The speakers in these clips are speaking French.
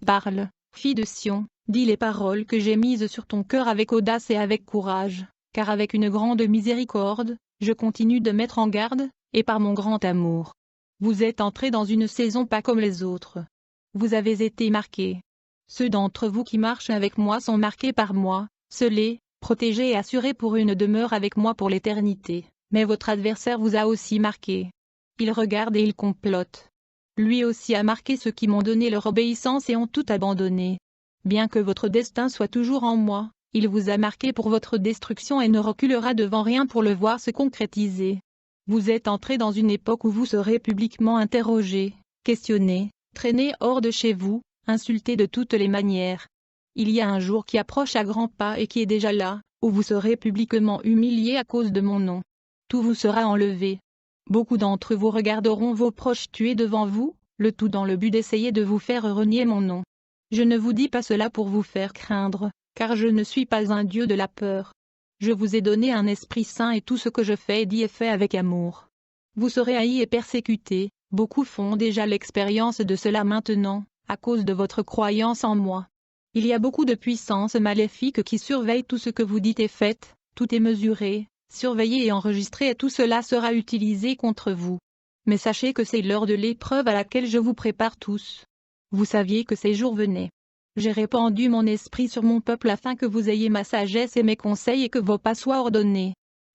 Parle, fille de Sion, dis les paroles que j'ai mises sur ton cœur avec audace et avec courage, car avec une grande miséricorde, je continue de mettre en garde, et par mon grand amour. Vous êtes entrés dans une saison pas comme les autres. Vous avez été marqués. Ceux d'entre vous qui marchent avec moi sont marqués par moi, scellés, protégés et assurés pour une demeure avec moi pour l'éternité. Mais votre adversaire vous a aussi marqué. Il regarde et il complote. Lui aussi a marqué ceux qui m'ont donné leur obéissance et ont tout abandonné. Bien que votre destin soit toujours en moi, il vous a marqué pour votre destruction et ne reculera devant rien pour le voir se concrétiser. Vous êtes entrés dans une époque où vous serez publiquement interrogés, questionnés, traînés hors de chez vous, insultés de toutes les manières. Il y a un jour qui approche à grands pas et qui est déjà là, où vous serez publiquement humiliés à cause de mon nom. Tout vous sera enlevé. Beaucoup d'entre vous regarderont vos proches tués devant vous, le tout dans le but d'essayer de vous faire renier mon nom. Je ne vous dis pas cela pour vous faire craindre, car je ne suis pas un Dieu de la peur. Je vous ai donné un esprit saint et tout ce que je fais et dis est fait avec amour. Vous serez haïs et persécutés, beaucoup font déjà l'expérience de cela maintenant, à cause de votre croyance en moi. Il y a beaucoup de puissances maléfiques qui surveillent tout ce que vous dites et faites, tout est mesuré, surveillé et enregistré et tout cela sera utilisé contre vous. Mais sachez que c'est l'heure de l'épreuve à laquelle je vous prépare tous. Vous saviez que ces jours venaient. J'ai répandu mon esprit sur mon peuple afin que vous ayez ma sagesse et mes conseils et que vos pas soient ordonnés.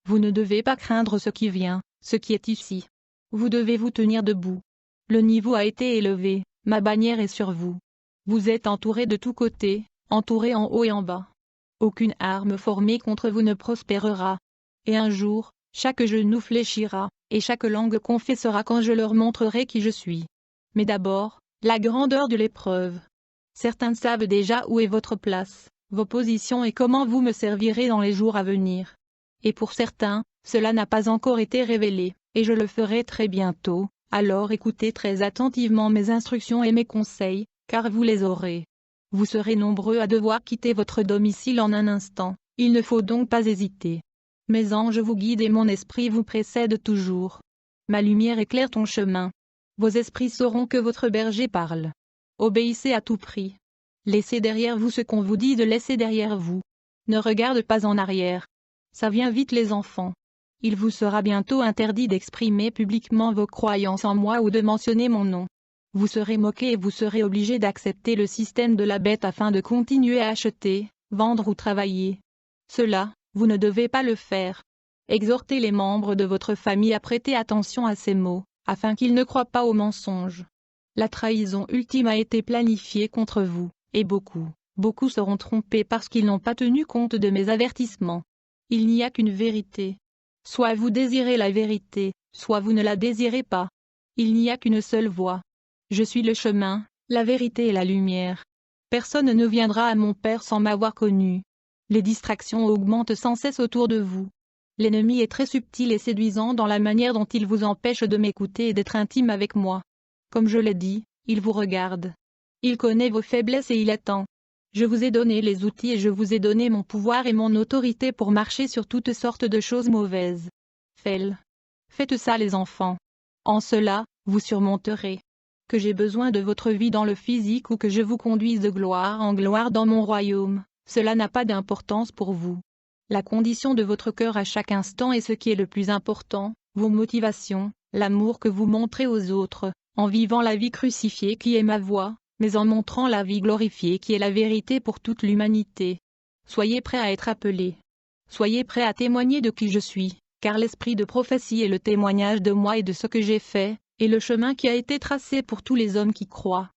Vous ne devez pas craindre ce qui vient, ce qui est ici. Vous devez vous tenir debout. Le niveau a été élevé, ma bannière est sur vous. Vous êtes entourés de tous côtés, entourés en haut et en bas. Aucune arme formée contre vous ne prospérera. Et un jour, chaque genou fléchira, et chaque langue confessera quand je leur montrerai qui je suis. Mais d'abord, la grandeur de l'épreuve. Certains savent déjà où est votre place, vos positions et comment vous me servirez dans les jours à venir. Et pour certains, cela n'a pas encore été révélé, et je le ferai très bientôt, alors écoutez très attentivement mes instructions et mes conseils, car vous les aurez. Vous serez nombreux à devoir quitter votre domicile en un instant, il ne faut donc pas hésiter. Mes anges vous guident et mon esprit vous précède toujours. Ma lumière éclaire ton chemin. Vos esprits sauront que votre berger parle. Obéissez à tout prix. Laissez derrière vous ce qu'on vous dit de laisser derrière vous. Ne regarde pas en arrière. Ça vient vite les enfants. Il vous sera bientôt interdit d'exprimer publiquement vos croyances en moi ou de mentionner mon nom. Vous serez moqués et vous serez obligés d'accepter le système de la bête afin de continuer à acheter, vendre ou travailler. Cela, vous ne devez pas le faire. Exhortez les membres de votre famille à prêter attention à ces mots, afin qu'ils ne croient pas aux mensonges. La trahison ultime a été planifiée contre vous, et beaucoup seront trompés parce qu'ils n'ont pas tenu compte de mes avertissements. Il n'y a qu'une vérité. Soit vous désirez la vérité, soit vous ne la désirez pas. Il n'y a qu'une seule voie. Je suis le chemin, la vérité et la lumière. Personne ne viendra à mon Père sans m'avoir connu. Les distractions augmentent sans cesse autour de vous. L'ennemi est très subtil et séduisant dans la manière dont il vous empêche de m'écouter et d'être intime avec moi. Comme je l'ai dit, il vous regarde. Il connaît vos faiblesses et il attend. Je vous ai donné les outils et je vous ai donné mon pouvoir et mon autorité pour marcher sur toutes sortes de choses mauvaises. Faites ça les enfants. En cela, vous surmonterez. Que j'ai besoin de votre vie dans le physique ou que je vous conduise de gloire en gloire dans mon royaume, cela n'a pas d'importance pour vous. La condition de votre cœur à chaque instant est ce qui est le plus important, vos motivations, l'amour que vous montrez aux autres, en vivant la vie crucifiée qui est ma voie, mais en montrant la vie glorifiée qui est la vérité pour toute l'humanité. Soyez prêts à être appelés. Soyez prêts à témoigner de qui je suis, car l'esprit de prophétie est le témoignage de moi et de ce que j'ai fait, et le chemin qui a été tracé pour tous les hommes qui croient.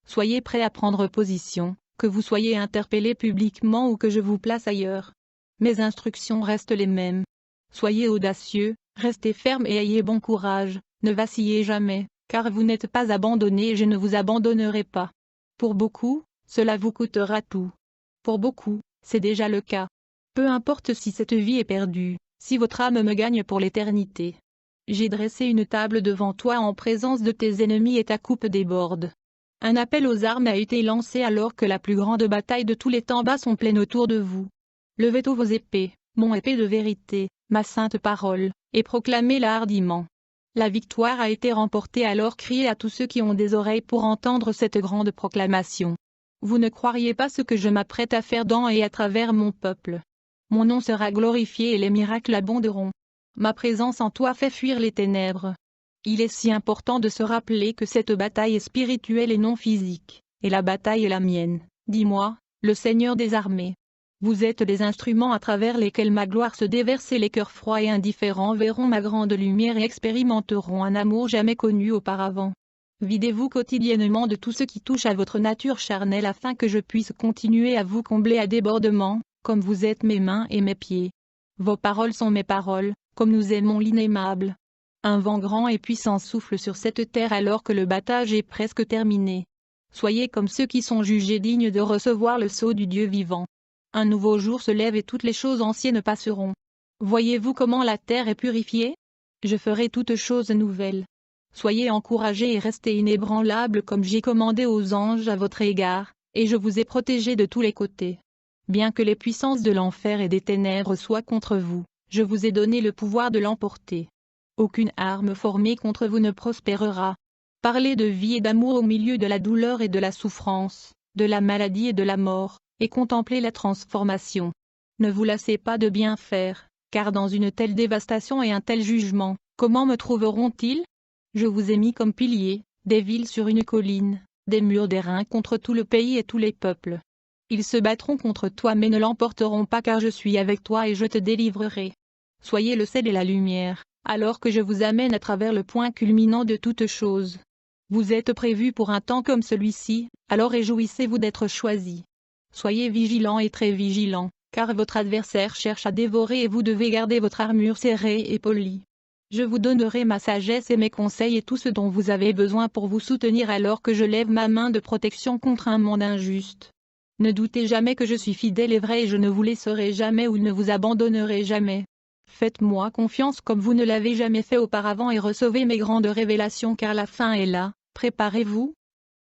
Soyez prêts à prendre position, que vous soyez interpellés publiquement ou que je vous place ailleurs. Mes instructions restent les mêmes. Soyez audacieux, restez fermes et ayez bon courage, ne vacillez jamais, car vous n'êtes pas abandonnés et je ne vous abandonnerai pas. Pour beaucoup, cela vous coûtera tout. Pour beaucoup, c'est déjà le cas. Peu importe si cette vie est perdue, si votre âme me gagne pour l'éternité. J'ai dressé une table devant toi en présence de tes ennemis et ta coupe déborde. Un appel aux armes a été lancé alors que la plus grande bataille de tous les temps bas sont pleines autour de vous. Levez tous vos épées, mon épée de vérité, ma sainte parole, et proclamez-la hardiment. La victoire a été remportée alors criez à tous ceux qui ont des oreilles pour entendre cette grande proclamation. Vous ne croiriez pas ce que je m'apprête à faire dans et à travers mon peuple. Mon nom sera glorifié et les miracles abonderont. Ma présence en toi fait fuir les ténèbres. Il est si important de se rappeler que cette bataille est spirituelle et non physique, et la bataille est la mienne, dis-moi, le Seigneur des armées. Vous êtes les instruments à travers lesquels ma gloire se déverse et les cœurs froids et indifférents verront ma grande lumière et expérimenteront un amour jamais connu auparavant. Videz-vous quotidiennement de tout ce qui touche à votre nature charnelle afin que je puisse continuer à vous combler à débordement, comme vous êtes mes mains et mes pieds. Vos paroles sont mes paroles, comme nous aimons l'inaimable. Un vent grand et puissant souffle sur cette terre alors que le battage est presque terminé. Soyez comme ceux qui sont jugés dignes de recevoir le sceau du Dieu vivant. Un nouveau jour se lève et toutes les choses anciennes passeront. Voyez-vous comment la terre est purifiée? Je ferai toutes choses nouvelles. Soyez encouragés et restez inébranlables comme j'ai commandé aux anges à votre égard, et je vous ai protégés de tous les côtés. Bien que les puissances de l'enfer et des ténèbres soient contre vous, je vous ai donné le pouvoir de l'emporter. Aucune arme formée contre vous ne prospérera. Parlez de vie et d'amour au milieu de la douleur et de la souffrance, de la maladie et de la mort, et contemplez la transformation. Ne vous lassez pas de bien faire, car dans une telle dévastation et un tel jugement, comment me trouveront-ils? Je vous ai mis comme piliers, des villes sur une colline, des murs d'airain contre tout le pays et tous les peuples. Ils se battront contre toi mais ne l'emporteront pas car je suis avec toi et je te délivrerai. Soyez le sel et la lumière, alors que je vous amène à travers le point culminant de toutes choses. Vous êtes prévus pour un temps comme celui-ci, alors réjouissez-vous d'être choisis. Soyez vigilants et très vigilants, car votre adversaire cherche à dévorer et vous devez garder votre armure serrée et polie. Je vous donnerai ma sagesse et mes conseils et tout ce dont vous avez besoin pour vous soutenir alors que je lève ma main de protection contre un monde injuste. Ne doutez jamais que je suis fidèle et vrai et je ne vous laisserai jamais ou ne vous abandonnerai jamais. Faites-moi confiance comme vous ne l'avez jamais fait auparavant et recevez mes grandes révélations car la fin est là, préparez-vous,